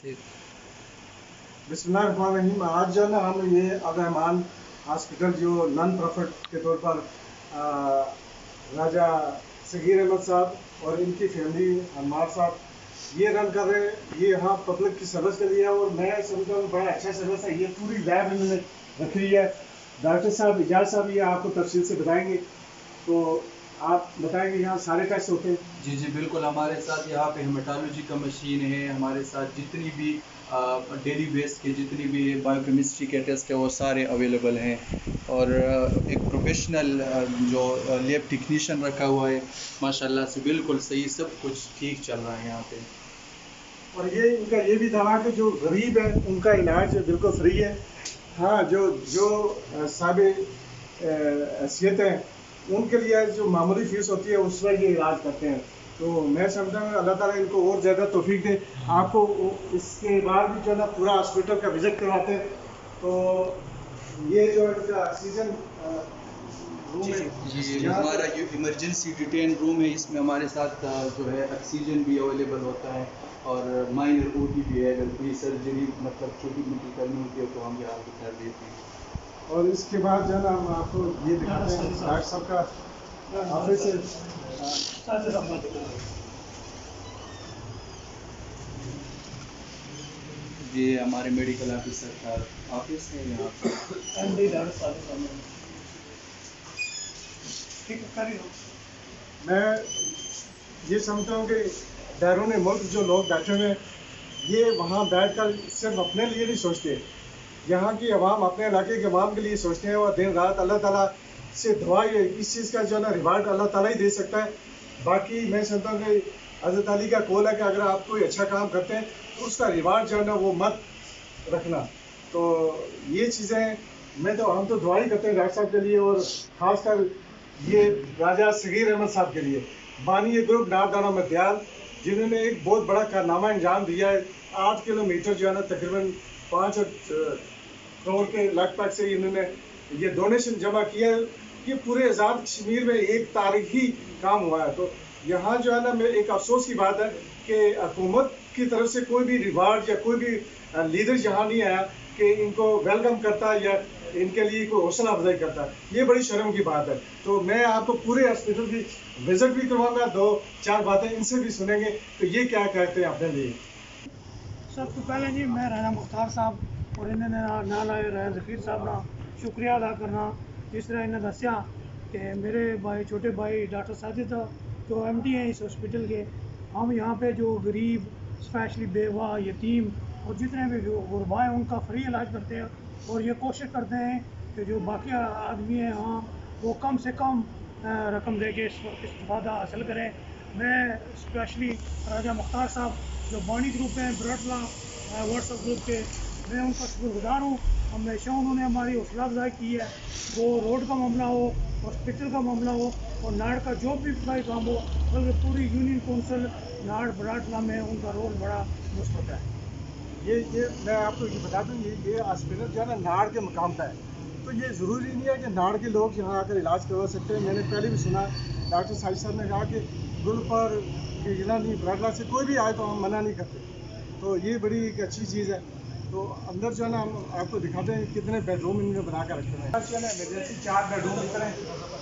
बिस्मिल्लाहिर्रहमानिर्रहीम। आज जो है ना हम ये अब रहमान हॉस्पिटल जो नॉन प्रॉफिट के तौर पर राजा सगीर अहमद साहब और इनकी फैमिली अम्मार साहब ये रन कर रहे हैं। ये यहाँ पब्लिक की सर्विस के लिए और मैं समझता हूँ बड़ा अच्छा सर्विस है। ये पूरी लैब इन्होंने रखी है। डॉक्टर साहब इजाज़ साहब ये आपको तफसील से बताएंगे, तो आप बताएंगे यहाँ सारे टेस्ट होते हैं? जी जी बिल्कुल, हमारे साथ यहाँ पे हेमाटोलॉजी का मशीन है। हमारे साथ जितनी भी डेली बेस के जितनी भी बायोकेमिस्ट्री के टेस्ट है वो सारे अवेलेबल हैं। और एक प्रोफेशनल जो लैब टेक्नीशियन रखा हुआ है माशाल्लाह से, बिल्कुल सही, सब कुछ ठीक चल रहा है यहाँ पे। और ये इनका ये भी दावा कि जो गरीब है उनका इलाज बिल्कुल फ्री है। हाँ, जो जो साहब हैसियत है उनके लिए जो मामूली फीस होती है उस पर ये इलाज करते हैं। तो मैं समझता हूँ अल्लाह ताला इनको और ज़्यादा तौफीक दे। आपको इसके बाद भी जो है ना पूरा हॉस्पिटल का विज़िट करवाते हैं। तो ये जो इनका ऑक्सीजन रूम है, जी हमारा ये इमरजेंसी डिटेन रूम है। इसमें हमारे साथ जो है ऑक्सीजन भी अवेलेबल होता है और माइनर ओटी भी है। अगर कोई सर्जरी मतलब छोटी मोटी करनी होती है तो हम यहाँ पे कर देते हैं। और इसके बाद जो है ना हम आपको ये दिखाते हैं डॉक्टर साहब का ऑफिस है। ये हमारे मेडिकल ऑफिसर का ऑफिस है यहाँ पे। मैं ये समझता हूँ कि बैरून मुल्क जो लोग बैठे हुए हैं ये वहाँ बैठ कर सिर्फ अपने लिए नहीं सोचते, यहाँ की अवाम अपने इलाके के अवाम के लिए सोचते हैं। और दिन रात अल्लाह ताला से दुआ है, इस चीज़ का जो है ना रिवार्ड अल्लाह ताला ही दे सकता है। बाकी मैं समझता हूँ कि हज़रत अली का कौल है कि अगर आप कोई अच्छा काम करते हैं तो उसका रिवार्ड जो है ना वो मत रखना। तो ये चीज़ें हम तो दुआ ही करते हैं डॉक्टर साहब के लिए और ख़ासकर ये राजा सगीर अहमद साहब के लिए, बानी ग्रुप नारदाना मध्याल, जिन्होंने एक बहुत बड़ा कारनामा अंजाम दिया है। 8 किलोमीटर जो है ना तकरीबन 5 करोड़ के लगभग से इन्होंने ये डोनेशन जमा किया है। ये पूरे आज़ाद कश्मीर में एक तारीखी काम हुआ है। तो यहाँ जो है ना मेरे एक अफसोस की बात है कि हुकूमत की तरफ से कोई भी रिवार्ड या कोई भी लीडर यहाँ नहीं आया कि इनको वेलकम करता या इनके लिए कोई हौसला अफजाई करता। ये बड़ी शर्म की बात है। तो मैं आपको पूरे हॉस्पिटल की विजिट भी करवाऊंगा, 2-4 बातें इनसे भी सुनेंगे तो ये क्या कहते हैं अपने लिए। सब तो पहले जी मैं राणा मुख्तार साहब और इन्होंने नाल आए राय ज़फ़ीर साहब का शुक्रिया अदा करना। जिस तरह इन्हें दसिया कि मेरे भाई छोटे भाई डॉक्टर साजिद जो MD हैं इस हॉस्पिटल के, हम यहाँ पे जो गरीब स्पेशली बेवा यतीम और जितने भी गुरबा हैं उनका फ्री इलाज करते हैं। और ये कोशिश करते हैं कि जो बाकी आदमी हैं यहाँ वो कम से कम रकम दे के इस्तेफ़ादा हासिल करें। मैं स्पेशली राजा मुख्तार साहब जो बानी ग्रुप हैं ब्रटला व्हाट्सएप ग्रुप के, मैं उनका शुक्रगुजार हूँ। हमेशा उन्होंने हमारी हौसला अफजाई की है। वो रोड का मामला हो, हॉस्पिटल का मामला हो और नाड़ का जो भी भाई काम हो, बल्कि पूरी यूनियन कौंसिल नाड़ ब्राटला में उनका रोल बड़ा मुस्बत है। ये मैं आपको ये बता दूँ, ये हॉस्पिटल जो है ना नाड़ के मकाम पर है। तो ये ज़रूरी नहीं है कि नाड़ के लोग यहाँ आकर इलाज करवा सकते हैं। मैंने पहले भी सुना डॉक्टर साजिद साहब ने कहा कि गुल पर जिला नहीं ब्राटला से कोई भी आए तो हम मना नहीं करते। तो ये बड़ी एक अच्छी चीज़ है। तो अंदर जो है ना हम आपको दिखाते हैं कितने बेडरूम इन्होंने बना कर रखे हैं। जो है ना इमरजेंसी 4 बेडरूम इतने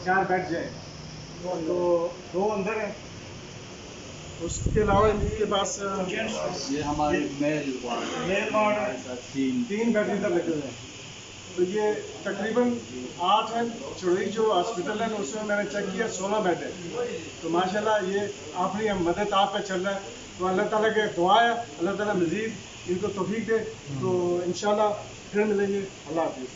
4 बेड जो है, तो 2 अंदर हैं। उसके अलावा इनके पास ये हमारे मेल वार्ड 3 बेड इधर लगे हुए हैं। तो ये तकरीबन 8 है। चौड़ी जो हॉस्पिटल है उसमें मैंने चेक किया 16 बेड है। तो माशाल्लाह ये अपनी मदद आप पे चल रहा है। तो अल्लाह ताला के दुआ है अल्लाह ताला मज़ीद इनको तौफीक दे। तो इंशाल्लाह फिर मिलेंगे। अल्लाह हाफ़िज़।